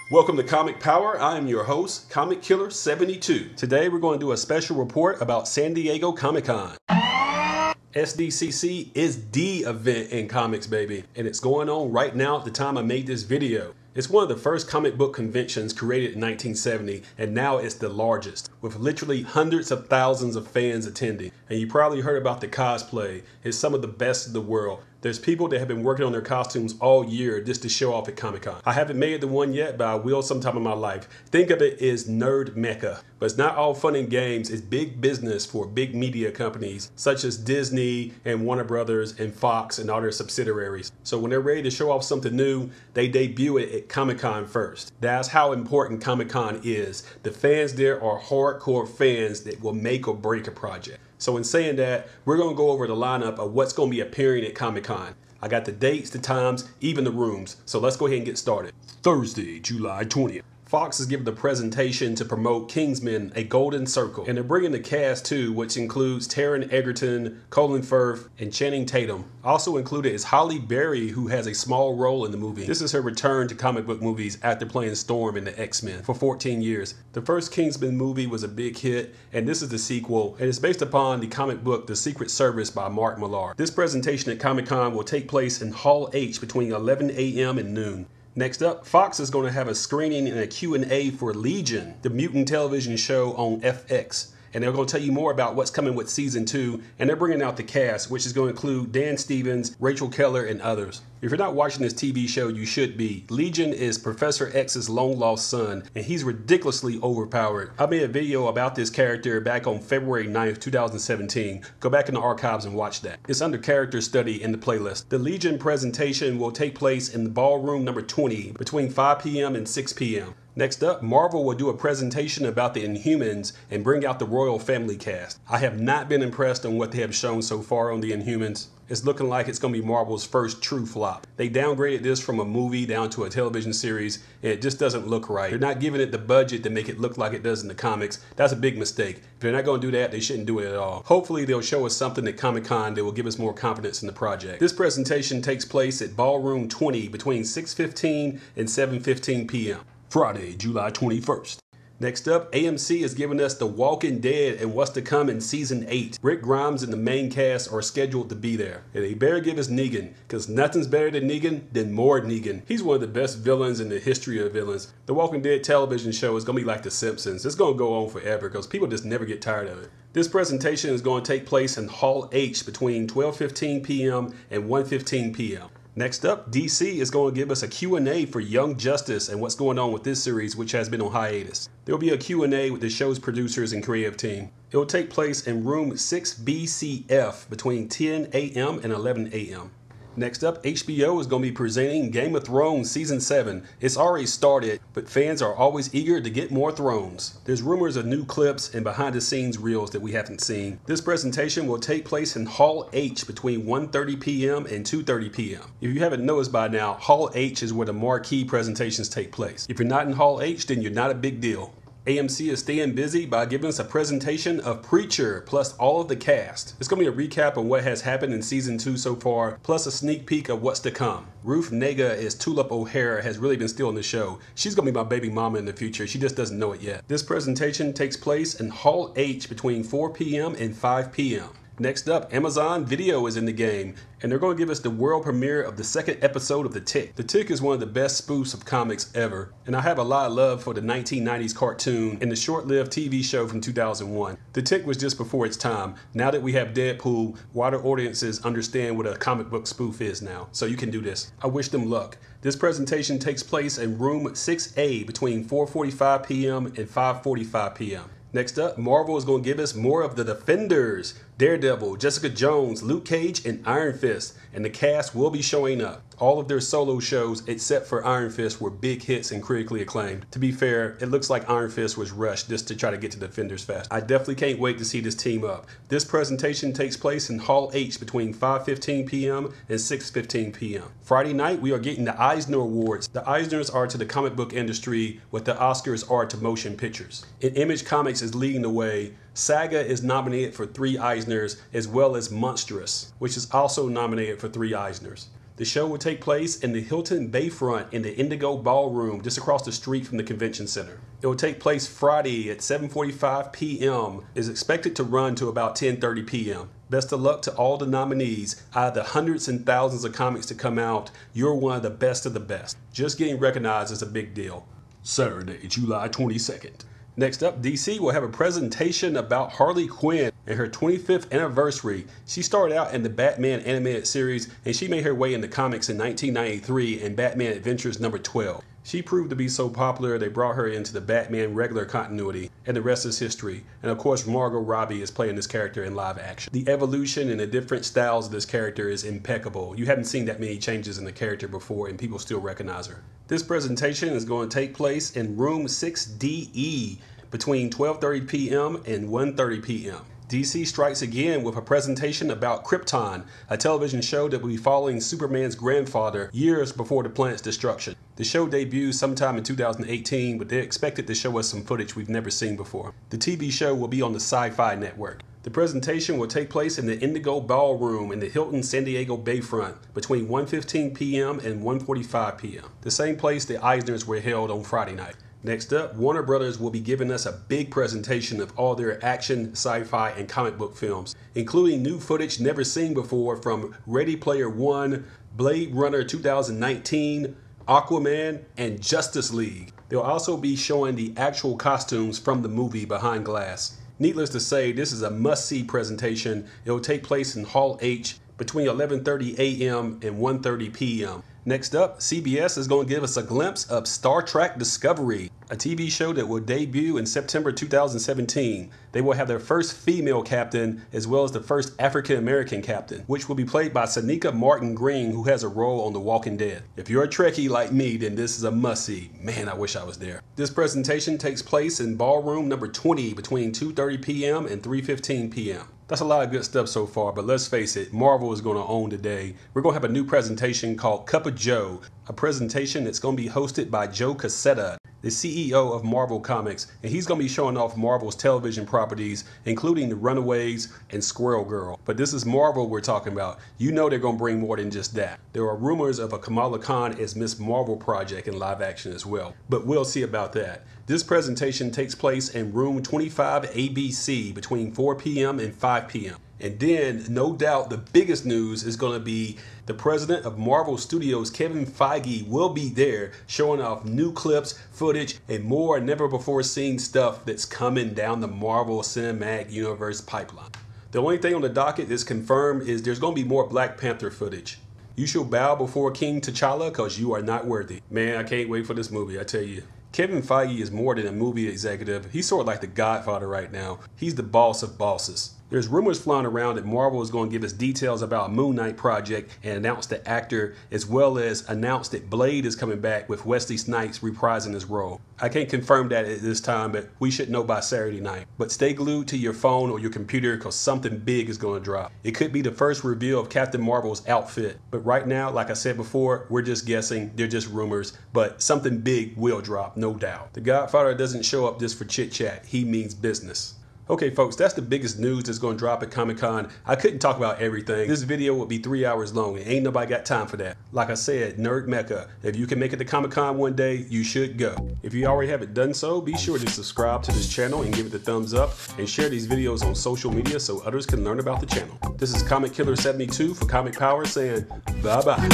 Welcome to Comic Power. I am your host, Comic Killer 72. Today we're going to do a special report about San Diego Comic-Con. SDCC is the event in comics, baby, and it's going on right now at the time I made this video. It's one of the first comic book conventions created in 1970, and now it's the largest, with literally hundreds of thousands of fans attending. And you probably heard about the cosplay. It's some of the best in the world. There's people that have been working on their costumes all year just to show off at Comic-Con. I haven't made it to one yet, but I will sometime in my life. Think of it as nerd mecca. But it's not all fun and games. It's big business for big media companies such as Disney and Warner Brothers and Fox and all their subsidiaries. So when they're ready to show off something new, they debut it at Comic-Con first. That's how important Comic-Con is. The fans there are hardcore fans that will make or break a project. So in saying that, we're going to go over the lineup of what's going to be appearing at Comic-Con. I got the dates, the times, even the rooms. So let's go ahead and get started. Thursday, July 20th. Fox is giving the presentation to promote Kingsman: A Golden Circle. And they're bringing the cast too, which includes Taron Egerton, Colin Firth, and Channing Tatum. Also included is Halle Berry, who has a small role in the movie. This is her return to comic book movies after playing Storm in the X-Men for 14 years. The first Kingsman movie was a big hit, and this is the sequel, and it's based upon the comic book The Secret Service by Mark Millar. This presentation at Comic-Con will take place in Hall H between 11 a.m. and noon. Next up, Fox is going to have a screening and a Q&A for Legion, the mutant television show on FX. And they're going to tell you more about what's coming with season 2, and they're bringing out the cast, which is going to include Dan Stevens, Rachel Keller, and others. If you're not watching this TV show, you should be. Legion is Professor X's long-lost son, and he's ridiculously overpowered. I made a video about this character back on February 9th, 2017. Go back in the archives and watch that. It's under character study in the playlist. The Legion presentation will take place in the ballroom number 20 between 5 p.m. and 6 p.m. Next up, Marvel will do a presentation about the Inhumans and bring out the Royal Family cast. I have not been impressed on what they have shown so far on the Inhumans. It's looking like it's going to be Marvel's first true flop. They downgraded this from a movie down to a television series, and it just doesn't look right. They're not giving it the budget to make it look like it does in the comics. That's a big mistake. If they're not going to do that, they shouldn't do it at all. Hopefully, they'll show us something at Comic-Con that will give us more confidence in the project. This presentation takes place at Ballroom 20 between 6:15 and 7:15 p.m. Friday, July 21st. Next up, AMC is giving us The Walking Dead and what's to come in Season 8. Rick Grimes and the main cast are scheduled to be there. And they better give us Negan, because nothing's better than Negan than more Negan. He's one of the best villains in the history of villains. The Walking Dead television show is going to be like The Simpsons. It's going to go on forever because people just never get tired of it. This presentation is going to take place in Hall H between 12:15 p.m. and 1:15 p.m. Next up, DC is going to give us a Q&A for Young Justice and what's going on with this series, which has been on hiatus. There will be a Q&A with the show's producers and creative team. It will take place in room 6BCF between 10 a.m. and 11 a.m. Next up, HBO is going to be presenting Game of Thrones Season 7. It's already started, but fans are always eager to get more thrones. There's rumors of new clips and behind-the-scenes reels that we haven't seen. This presentation will take place in Hall H between 1:30 p.m. and 2:30 p.m. If you haven't noticed by now, Hall H is where the marquee presentations take place. If you're not in Hall H, then you're not a big deal. AMC is staying busy by giving us a presentation of Preacher plus all of the cast. It's going to be a recap of what has happened in Season 2 so far, plus a sneak peek of what's to come. Ruth Negga as Tulip O'Hara has really been stealing the show. She's going to be my baby mama in the future. She just doesn't know it yet. This presentation takes place in Hall H between 4 p.m. and 5 p.m. Next up, Amazon Video is in the game, and they're going to give us the world premiere of the second episode of The Tick. The Tick is one of the best spoofs of comics ever, and I have a lot of love for the 1990s cartoon and the short-lived TV show from 2001. The Tick was just before its time. Now that we have Deadpool, wider audiences understand what a comic book spoof is now, so you can do this. I wish them luck. This presentation takes place in room 6A between 4:45 p.m. and 5:45 p.m. Next up, Marvel is going to give us more of the Defenders, Daredevil, Jessica Jones, Luke Cage, and Iron Fist, and the cast will be showing up. All of their solo shows, except for Iron Fist, were big hits and critically acclaimed. To be fair, it looks like Iron Fist was rushed just to try to get to Defenders fast. I definitely can't wait to see this team up. This presentation takes place in Hall H between 5:15 p.m. and 6:15 p.m. Friday night, we are getting the Eisner Awards. The Eisners are to the comic book industry what the Oscars are to motion pictures. And Image Comics is leading the way. Saga is nominated for 3 Eisners, as well as Monstrous, which is also nominated for 3 Eisners. The show will take place in the Hilton Bayfront in the Indigo Ballroom just across the street from the convention center. It will take place Friday at 7:45 p.m. It is expected to run to about 10:30 p.m. Best of luck to all the nominees. Out of the hundreds and thousands of comics to come out, you're one of the best of the best. Just getting recognized is a big deal. Saturday, July 22nd. Next up, DC will have a presentation about Harley Quinn and her 25th anniversary. She started out in the Batman animated series and she made her way into comics in 1993 in Batman Adventures number 12. She proved to be so popular they brought her into the Batman regular continuity, and the rest is history. And of course, Margot Robbie is playing this character in live action. The evolution and the different styles of this character is impeccable. You haven't seen that many changes in the character before and people still recognize her. This presentation is going to take place in room 6DE between 12:30 p.m. and 1:30 p.m. DC strikes again with a presentation about Krypton, a television show that will be following Superman's grandfather years before the planet's destruction. The show debuts sometime in 2018, but they're expected to show us some footage we've never seen before. The TV show will be on the Sci-Fi Network. The presentation will take place in the Indigo Ballroom in the Hilton San Diego Bayfront between 1:15 p.m. and 1:45 p.m. The same place the Eisners were held on Friday night. Next up, Warner Brothers will be giving us a big presentation of all their action, sci-fi, and comic book films, including new footage never seen before from Ready Player One, Blade Runner 2019, Aquaman, and Justice League. They'll also be showing the actual costumes from the movie Behind Glass. Needless to say, this is a must-see presentation. It will take place in Hall H between 11:30 a.m. and 1:30 p.m. Next up, CBS is going to give us a glimpse of Star Trek Discovery, a TV show that will debut in September 2017. They will have their first female captain as well as the first African-American captain, which will be played by Sonequa Martin Green, who has a role on The Walking Dead. If you're a Trekkie like me, then this is a must-see. Man, I wish I was there. This presentation takes place in ballroom number 20 between 2:30 p.m. and 3:15 p.m. That's a lot of good stuff so far, but let's face it, Marvel is going to own today. We're going to have a new presentation called Cup of Joe, a presentation that's going to be hosted by Joe Quesada, the CEO of Marvel Comics, and he's going to be showing off Marvel's television properties, including The Runaways and Squirrel Girl. But this is Marvel we're talking about. You know they're going to bring more than just that. There are rumors of a Kamala Khan as Miss Marvel project in live action as well, but we'll see about that. This presentation takes place in room 25 ABC between 4 p.m. and 5 p.m. And then, no doubt, the biggest news is going to be the president of Marvel Studios, Kevin Feige, will be there showing off new clips, footage, and more never before seen stuff that's coming down the Marvel Cinematic Universe pipeline. The only thing on the docket that's confirmed is there's going to be more Black Panther footage. You shall bow before King T'Challa because you are not worthy. Man, I can't wait for this movie, I tell you. Kevin Feige is more than a movie executive. He's sort of like the Godfather right now. He's the boss of bosses. There's rumors flying around that Marvel is going to give us details about a Moon Knight project and announce the actor, as well as announce that Blade is coming back with Wesley Snipes reprising his role. I can't confirm that at this time, but we should know by Saturday night. But stay glued to your phone or your computer because something big is going to drop. It could be the first reveal of Captain Marvel's outfit. But right now, like I said before, we're just guessing. They're just rumors. But something big will drop, no doubt. The Godfather doesn't show up just for chit-chat. He means business. Okay, folks, that's the biggest news that's going to drop at Comic-Con. I couldn't talk about everything. This video will be 3 hours long, and ain't nobody got time for that. Like I said, Nerd Mecca. If you can make it to Comic-Con one day, you should go. If you already haven't done so, be sure to subscribe to this channel and give it the thumbs up, and share these videos on social media so others can learn about the channel. This is Comic Killer 72 for Comic Power saying bye-bye.